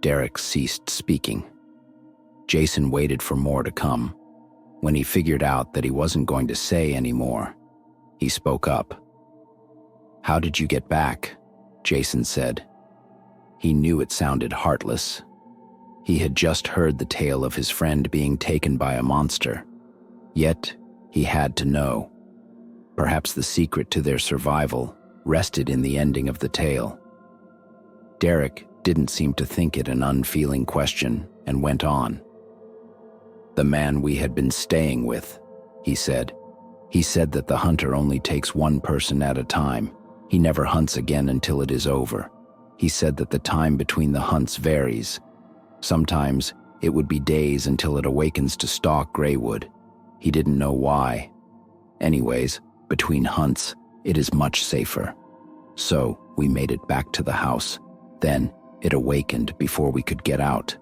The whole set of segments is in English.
Derek ceased speaking. Jason waited for more to come. When he figured out that he wasn't going to say any more, he spoke up. "How did you get back?" Jason said. He knew it sounded heartless. He had just heard the tale of his friend being taken by a monster. Yet, he had to know. Perhaps the secret to their survival rested in the ending of the tale. Derek didn't seem to think it an unfeeling question and went on. "The man we had been staying with," he said. "He said that the hunter only takes one person at a time. He never hunts again until it is over. He said that the time between the hunts varies. Sometimes it would be days until it awakens to stalk Greywood. He didn't know why. Anyways, between hunts, it is much safer. So we made it back to the house. Then it awakened before we could get out.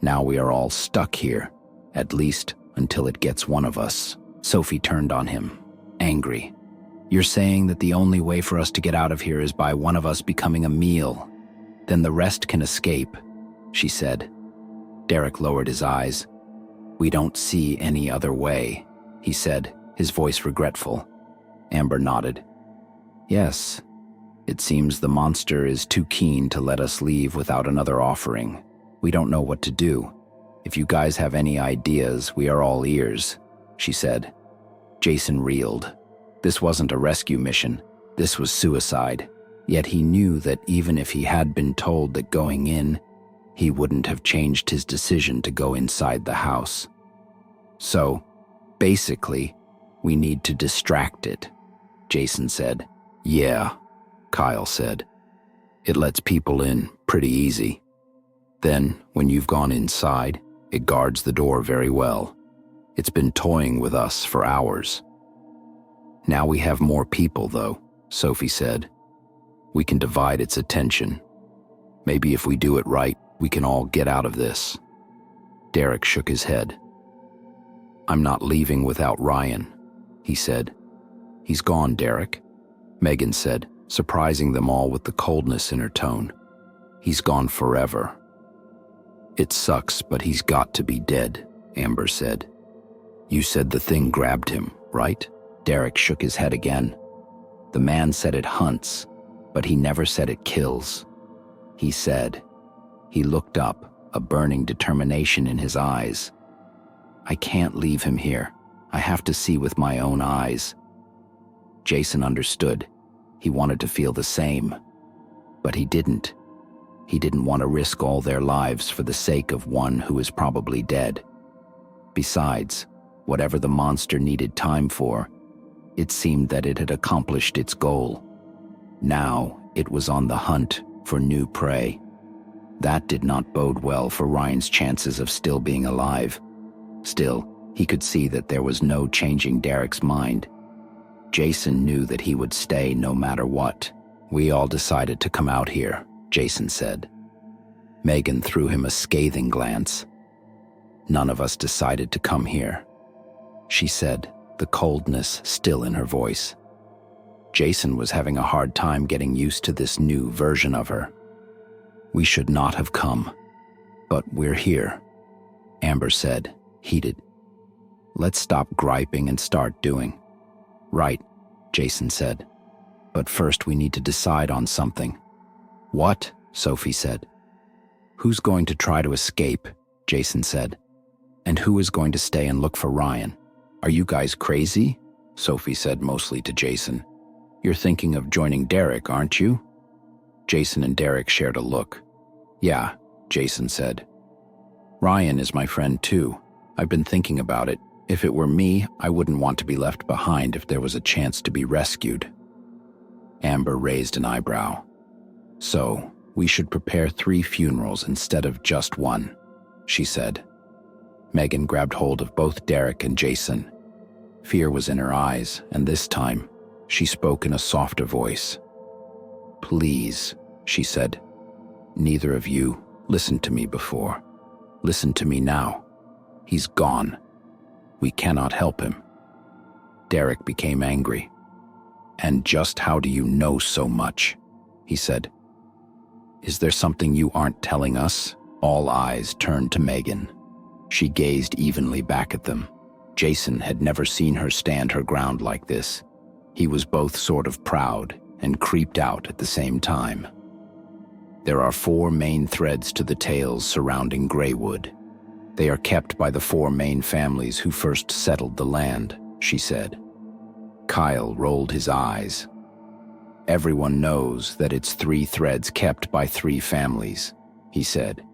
Now we are all stuck here, at least until it gets one of us." Sophie turned on him, angry. "You're saying that the only way for us to get out of here is by one of us becoming a meal. Then the rest can escape," she said. Derek lowered his eyes. "We don't see any other way," he said, his voice regretful. Amber nodded. "Yes, it seems the monster is too keen to let us leave without another offering. We don't know what to do. If you guys have any ideas, we are all ears," she said. Jason reeled. This wasn't a rescue mission. This was suicide. Yet he knew that even if he had been told that going in, he wouldn't have changed his decision to go inside the house. "So, basically, we need to distract it," Jason said. "Yeah," Kyle said. "It lets people in pretty easy. Then, when you've gone inside, it guards the door very well. It's been toying with us for hours." "Now we have more people, though," Sophie said. "We can divide its attention. Maybe if we do it right, we can all get out of this." Derek shook his head. "I'm not leaving without Ryan," he said. "He's gone, Derek," Megan said, surprising them all with the coldness in her tone. "He's gone forever." "It sucks, but he's got to be dead," Amber said. "You said the thing grabbed him, right?" Derek shook his head again. "The man said it hunts, but he never said it kills. He said," he looked up, a burning determination in his eyes, "I can't leave him here. I have to see with my own eyes." Jason understood. He wanted to feel the same. But he didn't. He didn't want to risk all their lives for the sake of one who is probably dead. Besides, whatever the monster needed time for, it seemed that it had accomplished its goal. Now it was on the hunt for new prey. That did not bode well for Ryan's chances of still being alive. Still, he could see that there was no changing Derek's mind. Jason knew that he would stay no matter what. "We all decided to come out here," Jason said. Megan threw him a scathing glance. "None of us decided to come here," she said, the coldness still in her voice. Jason was having a hard time getting used to this new version of her. "We should not have come, but we're here," Amber said, heated. "Let's stop griping and start doing." "Right," Jason said. "But first we need to decide on something." "What?" Sophie said. "Who's going to try to escape?" Jason said. "And who is going to stay and look for Ryan?" "Are you guys crazy?" Sophie said, mostly to Jason. "You're thinking of joining Derek, aren't you?" Jason and Derek shared a look. "Yeah," Jason said. "Ryan is my friend too. I've been thinking about it. If it were me, I wouldn't want to be left behind if there was a chance to be rescued." Amber raised an eyebrow. "So, we should prepare 3 funerals instead of just one," she said. Megan grabbed hold of both Derek and Jason. Fear was in her eyes, and this time, she spoke in a softer voice. "Please," she said. "Neither of you listened to me before. Listen to me now. He's gone. We cannot help him." Derek became angry. "And just how do you know so much?" he said. "Is there something you aren't telling us?" All eyes turned to Megan. She gazed evenly back at them. Jason had never seen her stand her ground like this. He was both sort of proud and creeped out at the same time. There are 4 main threads to the tales surrounding Greywood. They are kept by the 4 main families who first settled the land, she said. Kyle rolled his eyes. Everyone knows that it's 3 threads kept by 3 families, he said.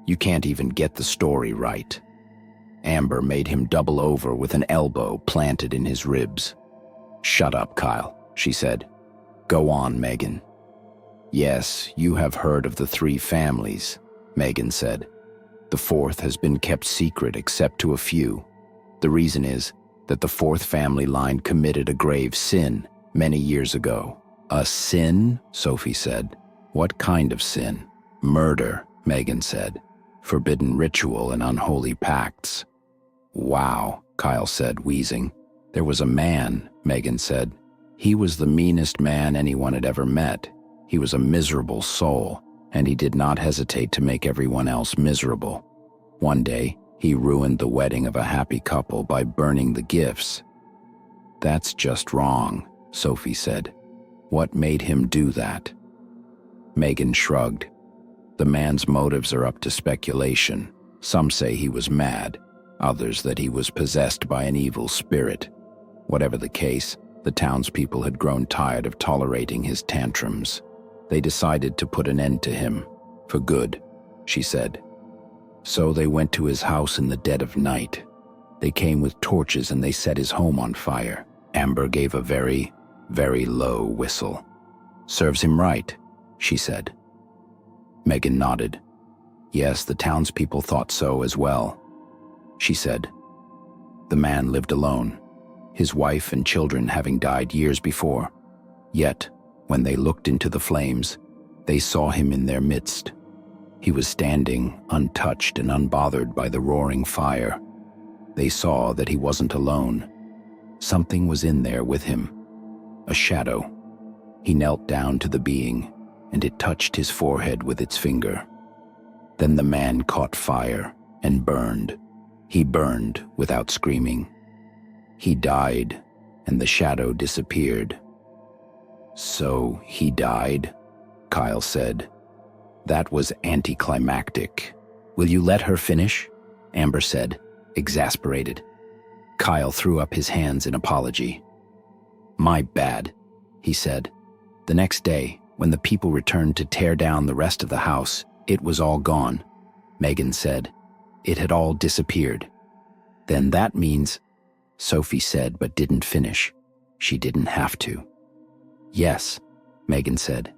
You can't even get the story right. Amber made him double over with an elbow planted in his ribs. Shut up, Kyle, she said. Go on, Megan. Yes, you have heard of the 3 families, Megan said. The 4th has been kept secret except to a few. The reason is that the 4th family line committed a grave sin many years ago. A sin? Sophie said. What kind of sin? Murder, Megan said. Forbidden ritual and unholy pacts. Wow, Kyle said, wheezing. There was a man, Megan said. He was the meanest man anyone had ever met. He was a miserable soul, and he did not hesitate to make everyone else miserable. One day, he ruined the wedding of a happy couple by burning the gifts. That's just wrong, Sophie said. What made him do that? Megan shrugged. The man's motives are up to speculation. Some say he was mad, others that he was possessed by an evil spirit. Whatever the case, the townspeople had grown tired of tolerating his tantrums. They decided to put an end to him, for good, she said. So they went to his house in the dead of night. They came with torches and they set his home on fire. Amber gave a very, very low whistle. Serves him right, she said. Megan nodded. Yes, the townspeople thought so as well. She said. The man lived alone, his wife and children having died years before. Yet, when they looked into the flames, they saw him in their midst. He was standing, untouched and unbothered by the roaring fire. They saw that he wasn't alone. Something was in there with him. A shadow. He knelt down to the being, and it touched his forehead with its finger. Then the man caught fire and burned. He burned without screaming. He died, and the shadow disappeared. So he died, Kyle said. That was anticlimactic. Will you let her finish? Amber said, exasperated. Kyle threw up his hands in apology. My bad, he said. The next day, when the people returned to tear down the rest of the house, it was all gone, Megan said. It had all disappeared. Then that means, Sophie said but didn't finish. She didn't have to. Yes, Megan said.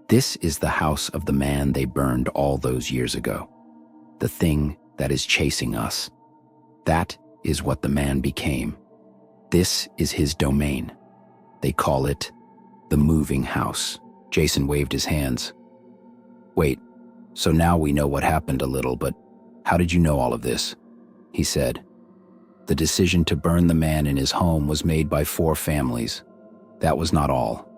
This is the house of the man they burned all those years ago. The thing that is chasing us. That is what the man became. This is his domain. They call it the moving house. Jason waved his hands. Wait, so now we know what happened a little, but how did you know all of this? He said. The decision to burn the man in his home was made by 4 families. That was not all.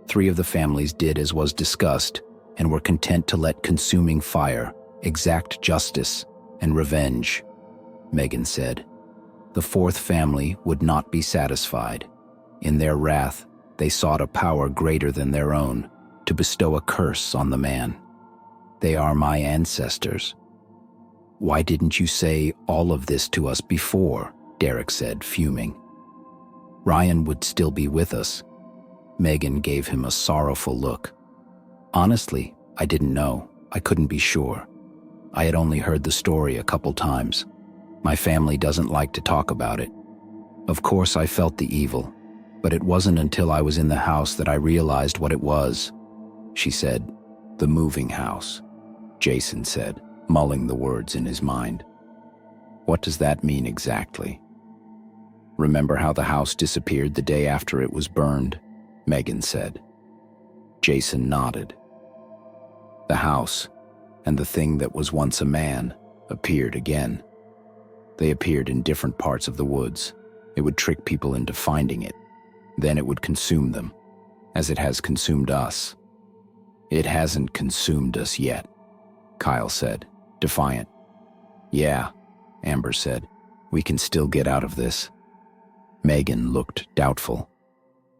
3 of the families did as was discussed and were content to let consuming fire exact justice and revenge, Megan said. The 4th family would not be satisfied. In their wrath, they sought a power greater than their own to bestow a curse on the man. They are my ancestors. Why didn't you say all of this to us before? Derek said, fuming. Ryan would still be with us. Megan gave him a sorrowful look. Honestly, I didn't know. I couldn't be sure. I had only heard the story a couple times. My family doesn't like to talk about it. Of course, I felt the evil, but it wasn't until I was in the house that I realized what it was. She said, the moving house, Jason said, mulling the words in his mind. What does that mean exactly? Remember how the house disappeared the day after it was burned? Megan said. Jason nodded. The house, and the thing that was once a man, appeared again. They appeared in different parts of the woods. It would trick people into finding it. Then it would consume them, as it has consumed us. It hasn't consumed us yet, Kyle said. defiant. "Yeah," Amber said. "We can still get out of this." Megan looked doubtful.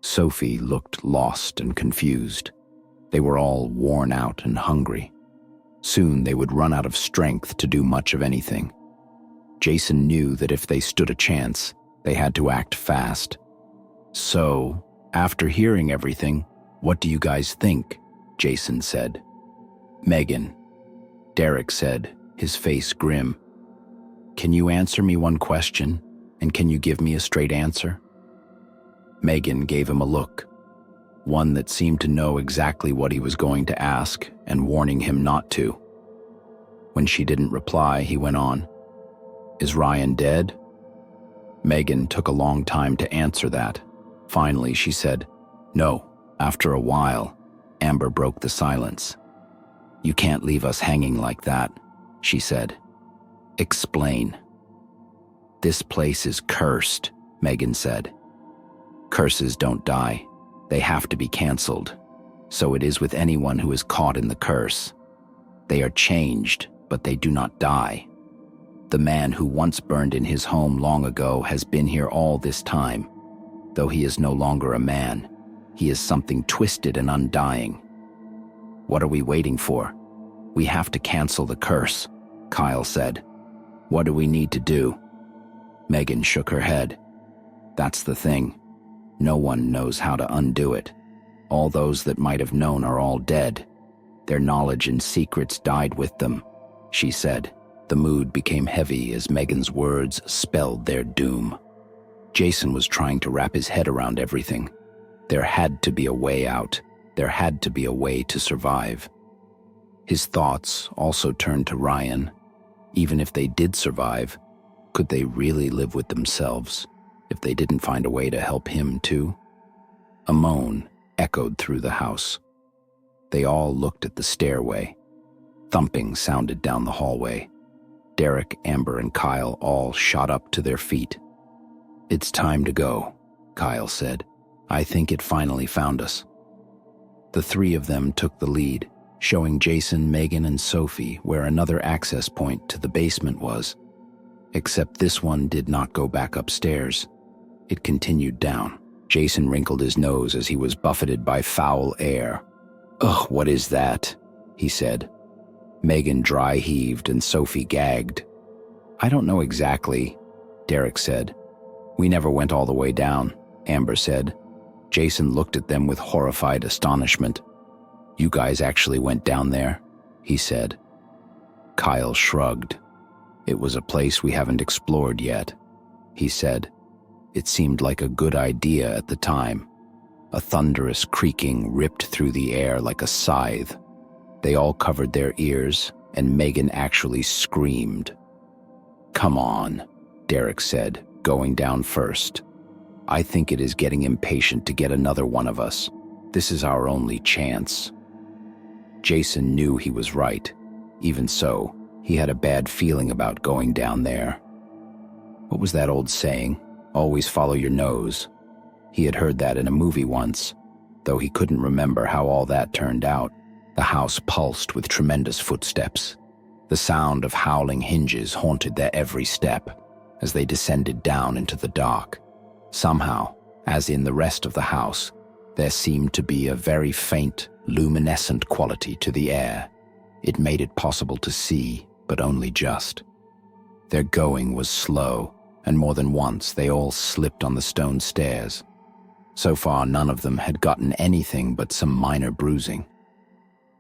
Sophie looked lost and confused. They were all worn out and hungry. Soon they would run out of strength to do much of anything. Jason knew that if they stood a chance, they had to act fast. "So, after hearing everything, what do you guys think?" Jason said. "Megan," Derek said, his face grim. "Can you answer me one question, and can you give me a straight answer?" Megan gave him a look, one that seemed to know exactly what he was going to ask and warning him not to. When she didn't reply, he went on. "Is Ryan dead?" Megan took a long time to answer that. Finally, she said, "No." After a while, Amber broke the silence. "You can't leave us hanging like that," she said. "Explain." "This place is cursed," Megan said. "Curses don't die. They have to be canceled. So it is with anyone who is caught in the curse. They are changed, but they do not die. The man who once burned in his home long ago has been here all this time. Though he is no longer a man, he is something twisted and undying. What are we waiting for? We have to cancel the curse," Kyle said. "What do we need to do?" Megan shook her head. "That's the thing. No one knows how to undo it. All those that might have known are all dead. Their knowledge and secrets died with them," she said. The mood became heavy as Megan's words spelled their doom. Jason was trying to wrap his head around everything. There had to be a way out. There had to be a way to survive. His thoughts also turned to Ryan. Even if they did survive, could they really live with themselves if they didn't find a way to help him too? A moan echoed through the house. They all looked at the stairway. Thumping sounded down the hallway. Derek, Amber, and Kyle all shot up to their feet. "It's time to go," Kyle said. "I think it finally found us." The three of them took the lead, showing Jason, Megan, and Sophie where another access point to the basement was. Except this one did not go back upstairs. It continued down. Jason wrinkled his nose as he was buffeted by foul air. "Ugh, what is that?" he said. Megan dry heaved and Sophie gagged. "I don't know exactly," Derek said. "We never went all the way down," Amber said. Jason looked at them with horrified astonishment. "You guys actually went down there?" he said. Kyle shrugged. "It was a place we haven't explored yet," he said. "It seemed like a good idea at the time." A thunderous creaking ripped through the air like a scythe. They all covered their ears, and Megan actually screamed. "Come on," Derek said, going down first. "I think it is getting impatient to get another one of us. This is our only chance." Jason knew he was right. Even so, he had a bad feeling about going down there. What was that old saying? Always follow your nose. He had heard that in a movie once, though he couldn't remember how all that turned out. The house pulsed with tremendous footsteps. The sound of howling hinges haunted their every step as they descended down into the dark. Somehow, as in the rest of the house, there seemed to be a very faint, luminescent quality to the air. It made it possible to see, but only just. Their going was slow, and more than once they all slipped on the stone stairs. So far, none of them had gotten anything but some minor bruising.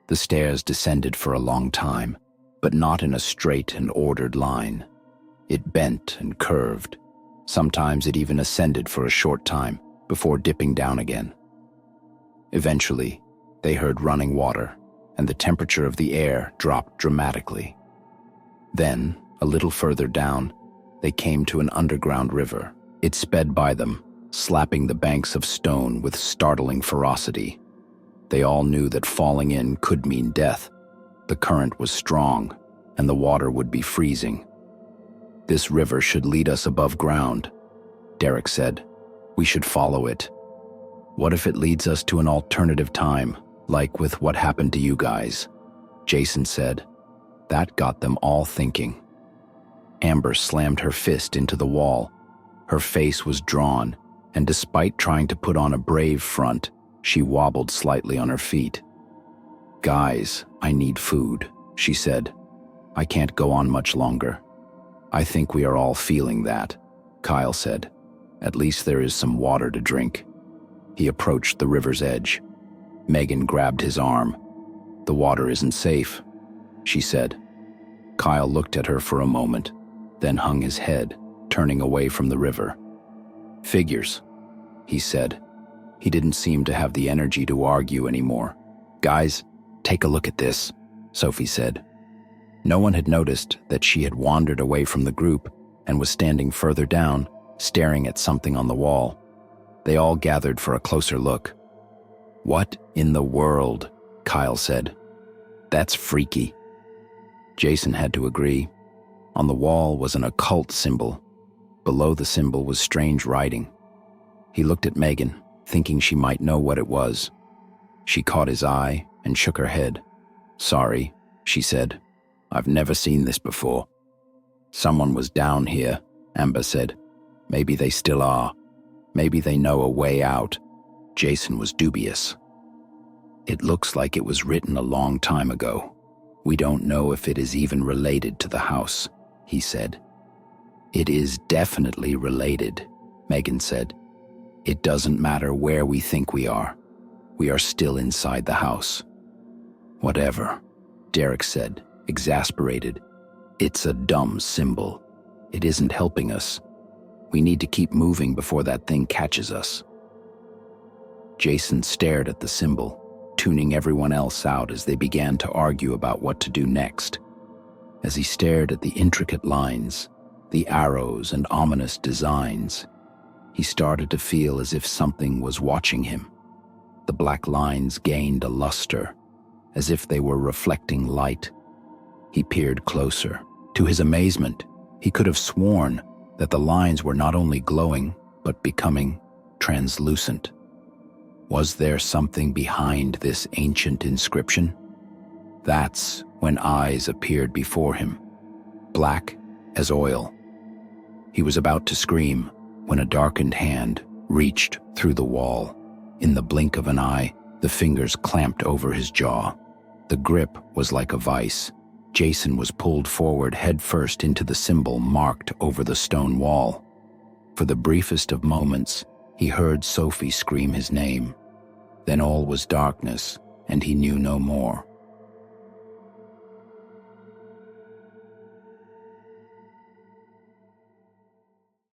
The stairs descended for a long time, but not in a straight and ordered line. It bent and curved. Sometimes it even ascended for a short time before dipping down again. Eventually, they heard running water, and the temperature of the air dropped dramatically. Then, a little further down, they came to an underground river. It sped by them, slapping the banks of stone with startling ferocity. They all knew that falling in could mean death. The current was strong, and the water would be freezing. "This river should lead us above ground," Derek said. "We should follow it. What if it leads us to an alternative time, like with what happened to you guys?" Jason said. That got them all thinking. Amber slammed her fist into the wall. Her face was drawn, and despite trying to put on a brave front, she wobbled slightly on her feet. "Guys, I need food," she said. "I can't go on much longer." "I think we are all feeling that," Kyle said. "At least there is some water to drink." He approached the river's edge. Megan grabbed his arm. "The water isn't safe," she said. Kyle looked at her for a moment, then hung his head, turning away from the river. "Figures," he said. He didn't seem to have the energy to argue anymore. "Guys, take a look at this," Sophie said. No one had noticed that she had wandered away from the group and was standing further down, staring at something on the wall. They all gathered for a closer look. "What in the world?" Kyle said. "That's freaky." Jason had to agree. On the wall was an occult symbol. Below the symbol was strange writing. He looked at Megan, thinking she might know what it was. She caught his eye and shook her head. "Sorry," she said. "I've never seen this before." "Someone was down here," Amber said. "Maybe they still are. Maybe they know a way out." Jason was dubious. "It looks like it was written a long time ago. We don't know if it is even related to the house," he said. "It is definitely related," Megan said. "It doesn't matter where we think we are. We are still inside the house." "Whatever," Derek said, exasperated. "It's a dumb symbol. It isn't helping us. We need to keep moving before that thing catches us." Jason stared at the symbol, tuning everyone else out as they began to argue about what to do next. As he stared at the intricate lines, the arrows and ominous designs, he started to feel as if something was watching him. The black lines gained a luster, as if they were reflecting light. He peered closer. To his amazement, he could have sworn that the lines were not only glowing, but becoming translucent. Was there something behind this ancient inscription? That's when eyes appeared before him, black as oil. He was about to scream when a darkened hand reached through the wall. In the blink of an eye, the fingers clamped over his jaw. The grip was like a vice. Jason was pulled forward headfirst into the symbol marked over the stone wall. For the briefest of moments, he heard Sophie scream his name. Then all was darkness, and he knew no more.